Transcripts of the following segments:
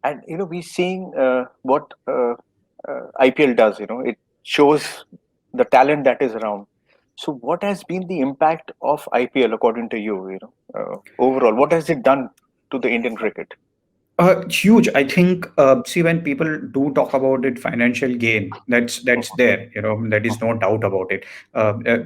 And we're seeing what IPL does. It shows the talent that is around. So, what has been the impact of IPL according to you? Overall, what has it done to the Indian cricket? Huge. I think. See, when people do talk about it, financial gain. That's there. That is no doubt about it.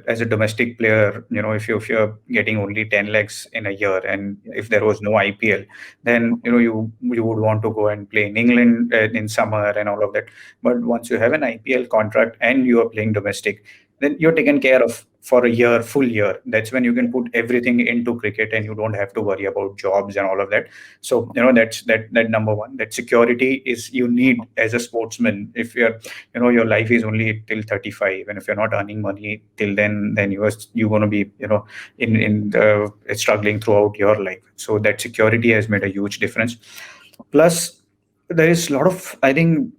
As a domestic player, if you're getting only 10 lakhs in a year, and Yeah, if there was no IPL, then you would want to go and play in England in summer and all of that. But once you have an IPL contract and you are playing domestic, then you're taken care of for a year, full year. That's when you yeah, can put everything into cricket, and you don't have to worry about jobs and all of that. So that's that number one. That security is you need as a sportsman. If your life is only till 35, and if you're not earning money till then you're going to be in struggling throughout your life. So that security has made a huge difference. Plus, there is a lot of, I think,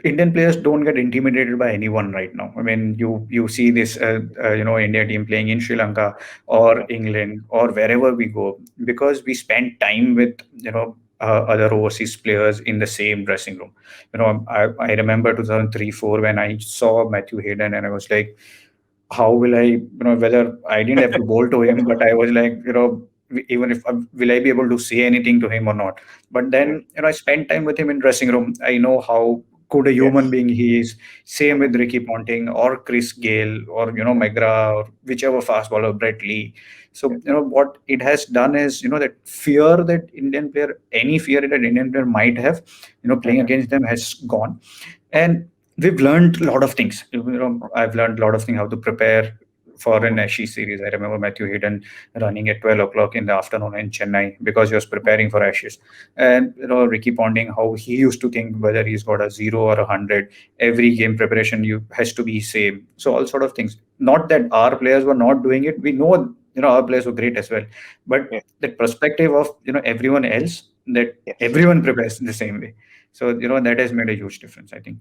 Indian players don't get intimidated by anyone right now. I mean, you see this, India team playing in Sri Lanka or yeah, England or wherever we go, because we spend time with other overseas players in the same dressing room. I remember 2003-4 when I saw Matthew Hayden, and I was like, how will whether I didn't have to bowl to him, but I was like, even if will I be able to say anything to him or not? But yeah, then, I spent time with him in dressing room. I know how good a human yes, being he is. Same mhm, with Ricky Ponting or Chris Gale or yeah, McGrath or whichever fast bowler, Brett Lee. yeah, So what it has done is, that fear that Indian player, any fear that Indian player might have, playing mhm, against them has gone. And we've learned a lot of things. I've learned a lot of things, how to prepare for an mhm, Ashes series. I remember Matthew Hayden running at 12 o'clock in the afternoon in Chennai because he was preparing for Ashes. And Ricky Ponting, how he used to think whether he's got a 0 or 100. Every game preparation you has to be same. So all sort of things. Not that our players were not doing it. We know our players were great as well. But yeah, that perspective of everyone else, that yes. everyone prepares in the same way. So that has made a huge difference, I think.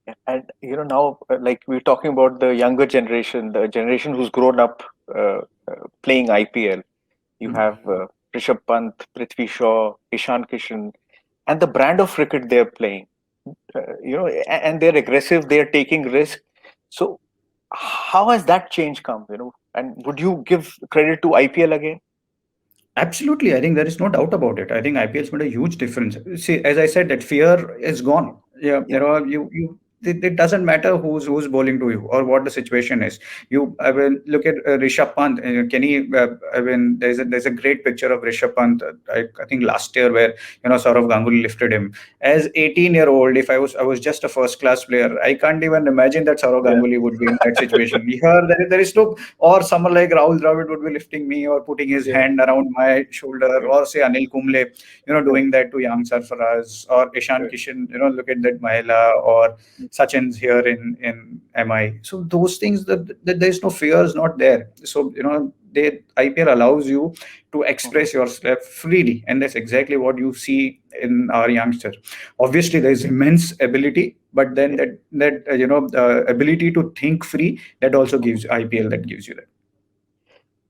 Yeah. And now, like we're talking about the younger generation, the generation who's grown up playing IPL. You Mm. have Rishabh Pant, Prithvi Shaw, Ishan Kishan, and the brand of cricket they're playing. And they're aggressive. They're taking risk. So, how has that change come? And would you give credit to IPL again? Absolutely, I think there is no doubt about it. I think IPL's made a huge difference. See, as I said, that fear is gone. Yeah, Yeah, it doesn't matter who's bowling to you or what the situation is. I mean, look at Rishabh Pant. Can he? I mean, there's a great picture of Rishabh Pant. I think last year where Saurav Ganguly lifted him as 18-year-old. If I was just a first class player, I can't even imagine that Saurav yeah, Ganguly would be in that situation. Here, there is no, or someone like Rahul Dravid would be lifting me or putting his yeah, hand around my shoulder, yeah, or say Anil Kumble, yeah, doing that to Yang Sarfaraz, or Ishan yeah, Kishan, look at that Mahela, or Sachin's here in MI. So those things, that there's no fears not there. So IPL allows you to mhm, express yourself freely, and that's exactly what you see in our youngster. Obviously, there's immense ability, but then yeah. that ability to think free, that also Mhm. gives IPL, that gives you that.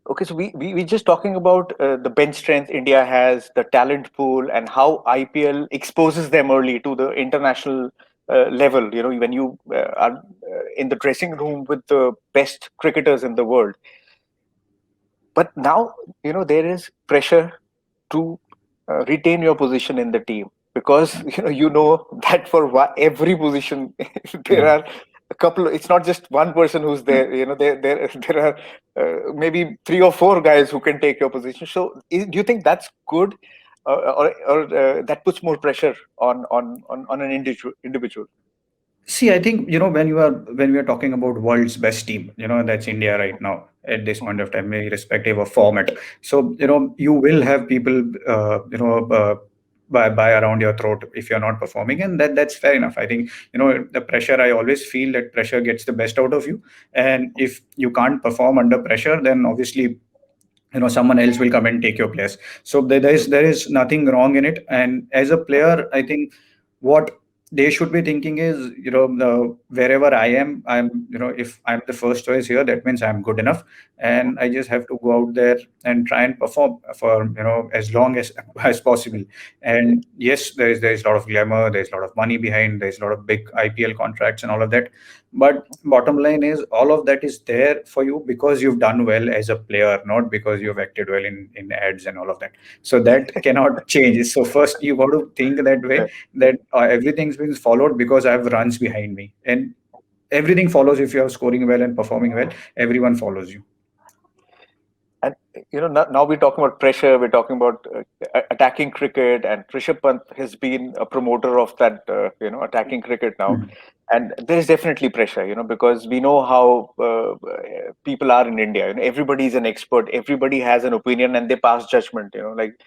Okay, so we just talking about the bench strength India has, the talent pool, and how IPL exposes them early to the international level. When you are in the dressing room with the best cricketers in the world. But now, there is pressure to retain your position in the team, because that for every position there Yeah. are a couple. It's not just one person who's there. There are maybe three or four guys who can take your position. So do you think that's good, or that puts more pressure on an individual? See, I think when we are talking about world's best team, that's India right now at this point Mhm. of time, irrespective of format. So you will have people, by around your throat if you're not performing, and that's fair enough. I think the pressure. I always feel that pressure gets the best out of you, and if you can't perform under pressure, then obviously someone else will come and take your place. So there is nothing wrong in it. And as a player, I think what they should be thinking is, wherever I am, if I'm the first choice here, that means I'm good enough, and I just have to go out there and try and perform for, as long as as possible. And yes, there's a lot of glamour, there's a lot of money behind, there's a lot of big IPL contracts and all of that. But bottom line is, all of that is there for you because you've done well as a player, not because you've acted well in ads and all of that. So that cannot change. So first you got to think that way, that everything's been followed because I have runs behind me, and everything follows. If you are scoring well and performing well, everyone follows you. And now we're talking about pressure. We're talking about attacking cricket, and Rishabh Pant has been a promoter of that. Attacking cricket now, Mhm. and there's definitely pressure. Because we know how people are in India. Everybody is an expert. Everybody has an opinion, and they pass judgment. Like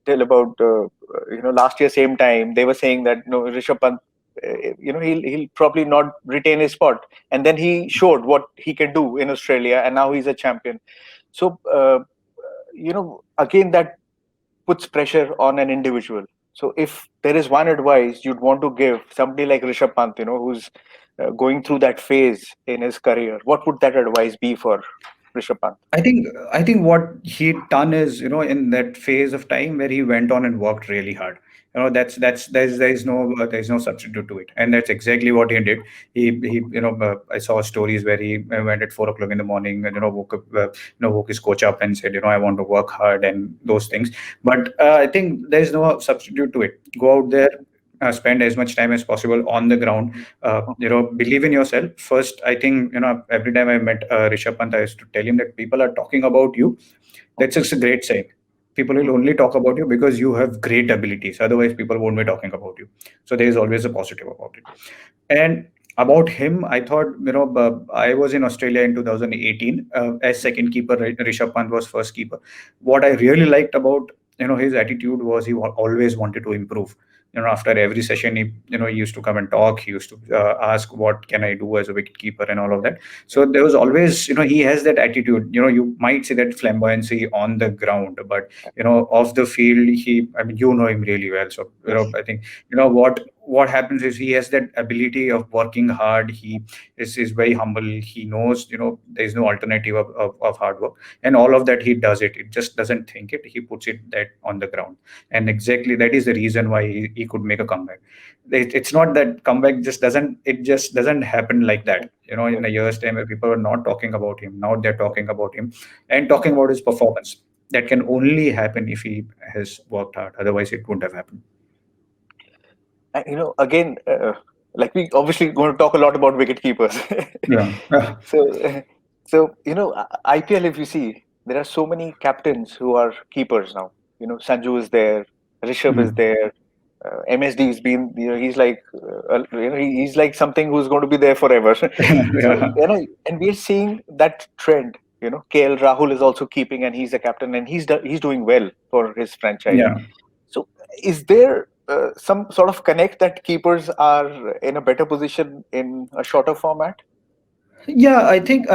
till about last year same time they were saying that Rishabh Pant. He'll probably not retain his spot, and then he showed what he can do in Australia, and now he's a champion. So again, that puts pressure on an individual. So if there is one advice you'd want to give somebody like Rishabh Pant, who's going through that phase in his career, what would that advice be for Rishabh Pant? I think what he done is, in that phase of time where he went on and worked really hard. That's there's no substitute to it, and that's exactly what he did. He I saw stories where he went at 4 o'clock in the morning and woke up, woke his coach up and said, I want to work hard and those things. But I think there's no substitute to it. Go out there. Spend as much time as possible on the ground. Believe in yourself first. I think, every time I met Rishabh Pant, I used to tell him that people are talking about you. That's just a great sign. People will only talk about you because you have great abilities. Otherwise, people won't be talking about you. So there is always a positive about it. And about him, I thought, I was in Australia in 2018 as second keeper. Rishabh Pant was first keeper. What I really liked about, his attitude was he always wanted to improve. After every session, he used to come and talk. He used to ask, "What can I do as a wicket keeper?" and all of that. So there was always, he has that attitude. You might see that flamboyancy on the ground, but off the field, I mean, you know him really well. So I think what happens is he has that ability of working hard. He is very humble. He knows, there's no alternative of hard work, and all of that he does it. It just doesn't think it. He puts it that on the ground, and exactly that is the reason why he could make a comeback. It's not that comeback just doesn't happen like that. In a year's time, where people are not talking about him, now they're talking about him and talking about his performance. That can only happen if he has worked hard. Otherwise, it wouldn't have happened. And, again, like we obviously going to talk a lot about wicket keepers. Yeah. So, IPL, if you see, there are so many captains who are keepers now. Sanju is there, Rishabh is Mhm. there, MSD has been. He's like, he's like something who's going to be there forever. So, Yeah. and we are seeing that trend. KL Rahul is also keeping, and he's a captain, and he's doing well for his franchise. Yeah. So, is there some sort of connect that keepers are in a better position in a shorter format? Yeah, I think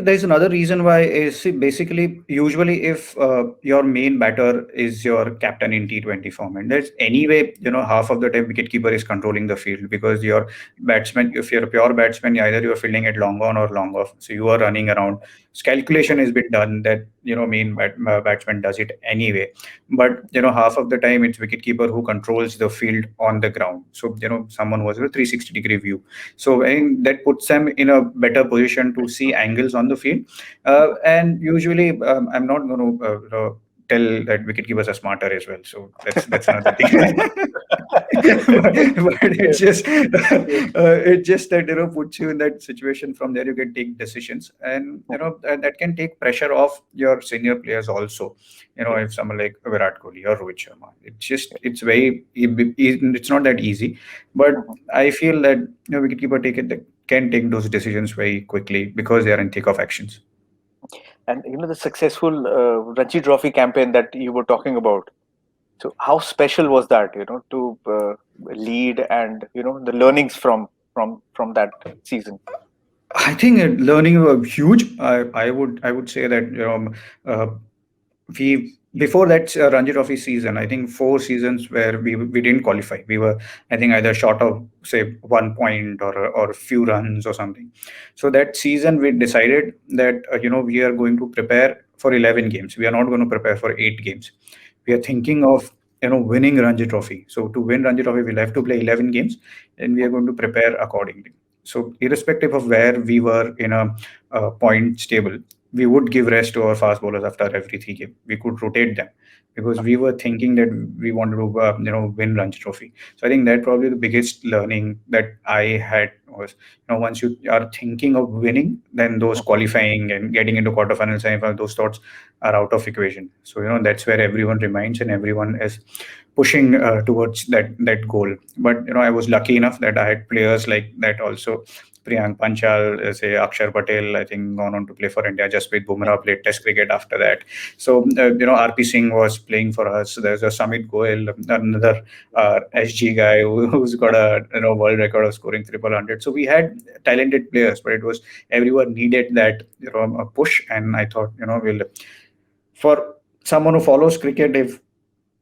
there's another reason why is, see, basically, usually if your main batter is your captain in T20 format, there's anyway, half of the time wicketkeeper is controlling the field because your batsman, if you're a pure batsman, either you're fielding it long on or long off, so you are running around. So calculation has been done that batsman does it anyway, but half of the time it's wicketkeeper who controls the field on the ground. So someone was a 360-degree view, so that puts them in a better position to see angles on the field. And usually, I'm not going to tell that wicketkeepers are smarter as well. So that's another thing. But it's just that puts you in that situation. From there, you can take decisions, and that can take pressure off your senior players also. If someone like Virat Kohli or Rohit Sharma, it's not that easy. But I feel that wicketkeeper can take those decisions very quickly because they are in thick of actions. And the successful Ranji Trophy campaign that you were talking about. So how special was that? To lead, and the learnings from that season. I think learning were huge. I would say that uh, we before that Ranji Trophy season, I think 4 seasons where we didn't qualify. We were, I think, either short of say 1 point or a few runs or something. So that season we decided that we are going to prepare for 11 games. We are not going to prepare for 8 games. We are thinking of winning Ranji Trophy. So to win Ranji Trophy, we'll have to play 11 games, and we are going to prepare accordingly. So irrespective of where we were in a point stable, we would give rest to our fast bowlers after every 3 games. We could rotate them because we were thinking that we wanted to win Ranji Trophy. So I think that probably the biggest learning that I had was, once you are thinking of winning, then those qualifying and getting into quarterfinals, semifinals, those thoughts are out of equation. So that's where everyone reminds and everyone is pushing towards that goal. But I was lucky enough that I had players like that also. Priyank Panchal, say Akshar Patel, I think gone on to play for India. Jasprit Yeah, Bumrah played Test cricket after that. So RP Singh was playing for us. There's a Samit Goel, another SG guy who's got a world record of scoring triple hundred. So we had talented players, but it was everyone needed that a push. And I thought we'll, for someone who follows cricket, if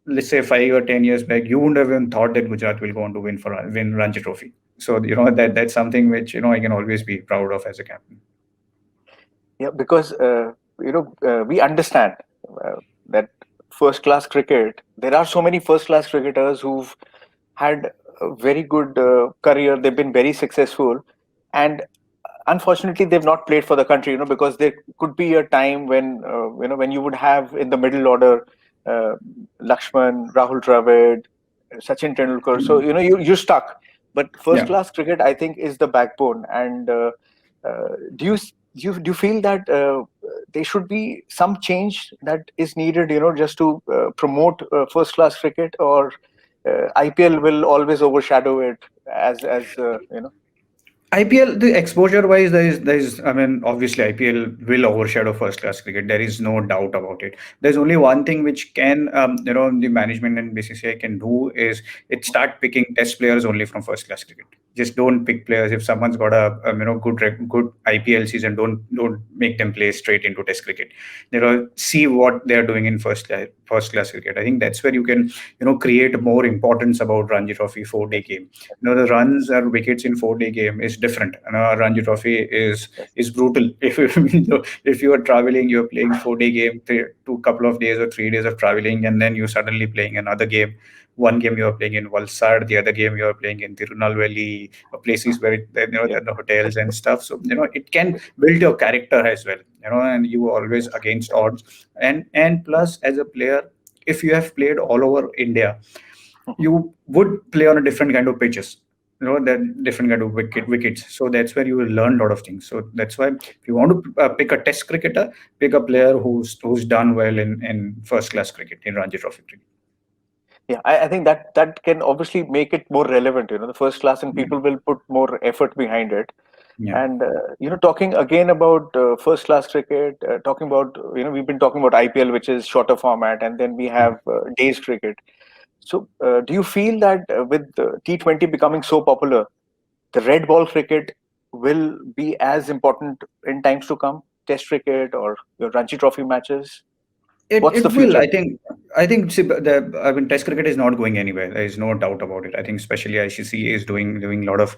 let's say 5 or 10 years back, you wouldn't have even thought that Gujarat will go on to win Ranji Trophy. So that's something which I can always be proud of as a captain. yeah, because we understand that first class cricket. There are so many first class cricketers who've had a very good career. They've been very successful, and unfortunately they've not played for the country, because there could be a time when when you would have in the middle order uh, Lakshman, Rahul Dravid, Sachin Tendulkar. So you're stuck. But first Yeah. class cricket, I think, is the backbone. And do you feel that there should be some change that is needed, just to promote first class cricket, or IPL will always overshadow it, as. IPL, the exposure wise, there is I mean, obviously IPL will overshadow first class cricket. There is no doubt about it. There's only one thing which can the management and BCCI can do is it start picking test players only from first class cricket. Just don't pick players if someone's got a good IPL season. Don't make them play straight into test cricket. See what they're doing in first class cricket. I think that's where you can create more importance about Ranji Trophy 4 day game. The runs or wickets in 4 day game is different. Ranji Trophy is brutal. If you are traveling, you're playing 4 day game, two couple of days or 3 days of traveling, and then you're suddenly playing another game. One game you are playing in Valsad, the other game you are playing in Tirunelveli, places where Yeah, there are the hotels and stuff. So it can build your character as well. And you are always against odds. And plus, as a player, if you have played all over India, you would play on a different kind of pitches, that different kind of wickets. So that's where you will learn a lot of things. So that's why if you want to pick a test cricketer, pick a player who's done well in first class cricket, in Ranji Trophy cricket. yeah. I think that can obviously make it more relevant. The first class, and Yeah. people will put more effort behind it. Yeah. And talking again about first class cricket, talking about we've been talking about IPL, which is shorter format, and then we Yeah. have days cricket. So, do you feel that with T20 becoming so popular, the red ball cricket will be as important in times to come? Test cricket or your Ranji Trophy matches? It What's the it will. future? I think see, I mean, Test cricket is not going anywhere. There is no doubt about it. I think especially ICC is doing a lot of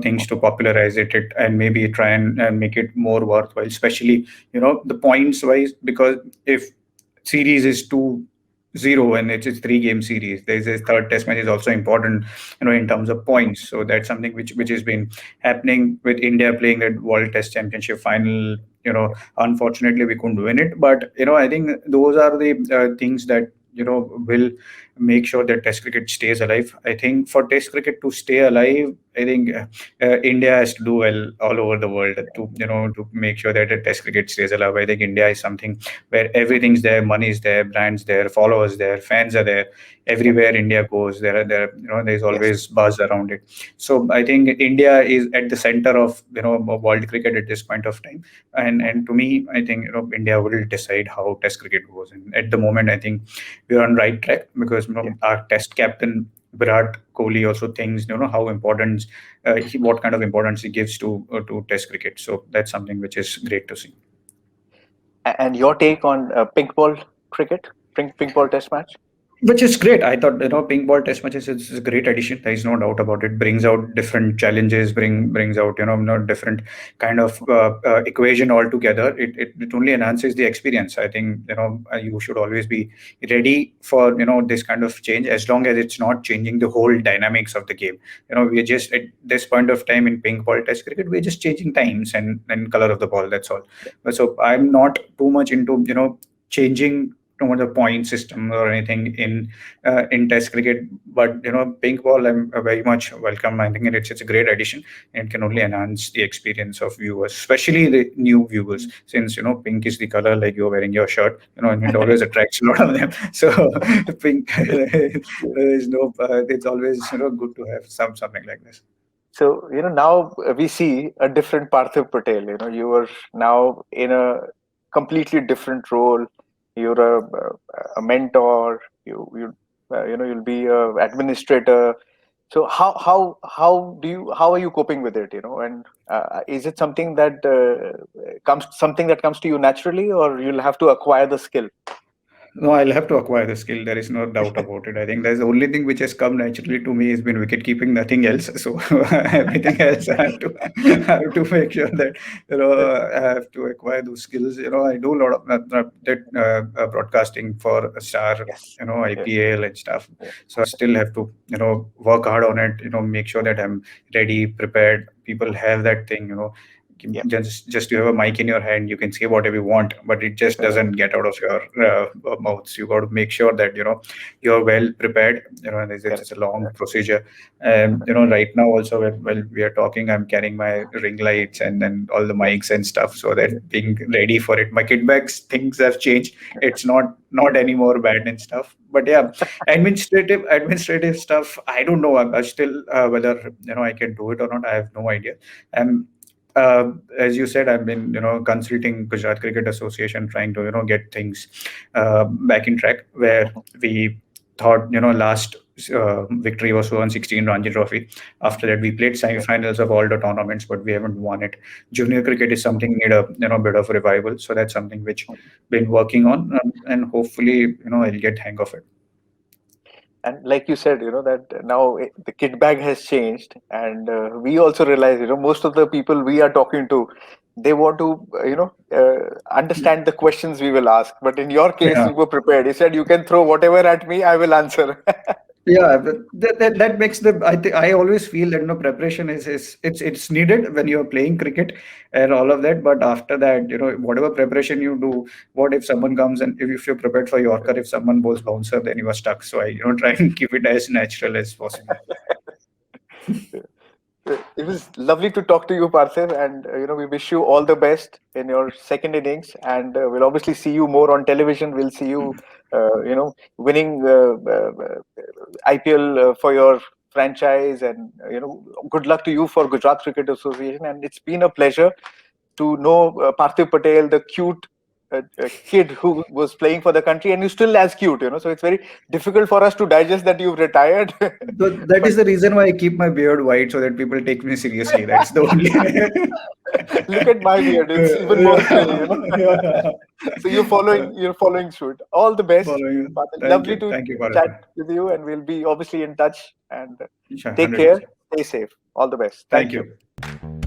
things to popularize it and maybe try and make it more worthwhile. Especially the points wise, because if series is 2-0 and it's a 3 game series, there's a third test match is also important in terms of points. So that's something which has been happening with India playing that World Test Championship final. Unfortunately we couldn't win it, but I think those are the things that will make sure that test cricket stays alive. I think for test cricket to stay alive, I think India has to do well all over the world to make sure that the test cricket stays alive. I think India is something where everything's there, money is there, brands there, followers there, fans are there. Yeah. Everywhere India goes, there's Yes. always buzz around it. So I think India is at the center of world cricket at this point of time. And to me, I think India will decide how Test cricket goes. And at the moment, I think we're on right track because Yeah. our Test captain Virat Kohli also thinks how important what kind of importance he gives to Test cricket. So that's something which is great to see. And your take on pink ball cricket? pink ball test match? Which is great. I thought, ping ball test matches is a great addition. There is no doubt about it. Brings out different challenges, brings out, different kind of equation altogether. It only enhances the experience. I think, you should always be ready for, this kind of change, as long as it's not changing the whole dynamics of the game. We're just at this point of time in ping ball test cricket, we're just changing times and color of the ball. That's all. But so I'm not too much into, changing the point system or anything in test cricket. But pink ball, I'm very much welcome. I think it's a great addition and can only enhance the experience of viewers, especially the new viewers, since pink is the color like you're wearing your shirt, and it always attracts a lot of them. So pink is no it's always good to have something like this. So, now we see a different Parthiv Patel. You are now in a completely different role. You're a mentor. You'll be a administrator. So how are you coping with it? And is it something that comes to you naturally, or you'll have to acquire the skill? No, I'll have to acquire the skill. There is no doubt about it. I think that's the only thing which has come naturally to me has been wicket keeping, nothing else. So everything else, I have to make sure that I have to acquire those skills. I do a lot of broadcasting for a Star, Yes. Yes. IPL and stuff. Yeah. So I still have to work hard on it. Make sure that I'm ready, prepared. People have that thing. Yeah. Just you have a mic in your hand, you can say whatever you want, but it just doesn't get out of your mouths. You got to make sure that you're well prepared. And it's Correct. a long procedure. And right now also, while we are talking, I'm carrying my ring lights and all the mics and stuff, so that being ready for it. My kit bags, things have changed. It's not anymore bad and stuff. But yeah, administrative stuff, I don't know. I'm still whether I can do it or not, I have no idea. And as you said, I've been consulting Gujarat Cricket Association, trying to get things back in track. Where we thought last victory was 2016 Ranji Trophy. After that, we played semi-finals of all the tournaments, but we haven't won it. Junior cricket is something need a bit of revival, so that's something which been working on, and hopefully I'll get hang of it. And like you said, that now the kit bag has changed, and we also realize, most of the people we are talking to, they want to, understand the questions we will ask. But in your case, Yeah. you were prepared. You said, you can throw whatever at me, I will answer. Yeah, but that makes the I always feel that preparation is it's needed when you're playing cricket and all of that. But after that, whatever preparation you do, what if someone comes and if you're prepared for Yorker, if someone bowls bouncer, then you are stuck. So I try and keep it as natural as possible. It was lovely to talk to you, Parthiv, and we wish you all the best in your second innings. And we'll obviously see you more on television. We'll see you, winning IPL for your franchise, and good luck to you for Gujarat Cricket Association. And it's been a pleasure to know Parthiv Patel, the cute kid who was playing for the country, and you're still as cute. So it's very difficult for us to digest that you've retired. So that But is the reason why I keep my beard white so that people take me seriously. That's the only. look at my beard; it's even more scary. Yeah. So you're following suit. All the best, Following. Parthiv. Lovely Thank you. to Thank you, chat Bharat. with you, and we'll be obviously in touch. And Sure, take care. 100%. Stay safe. All the best. Thank Thank you. you.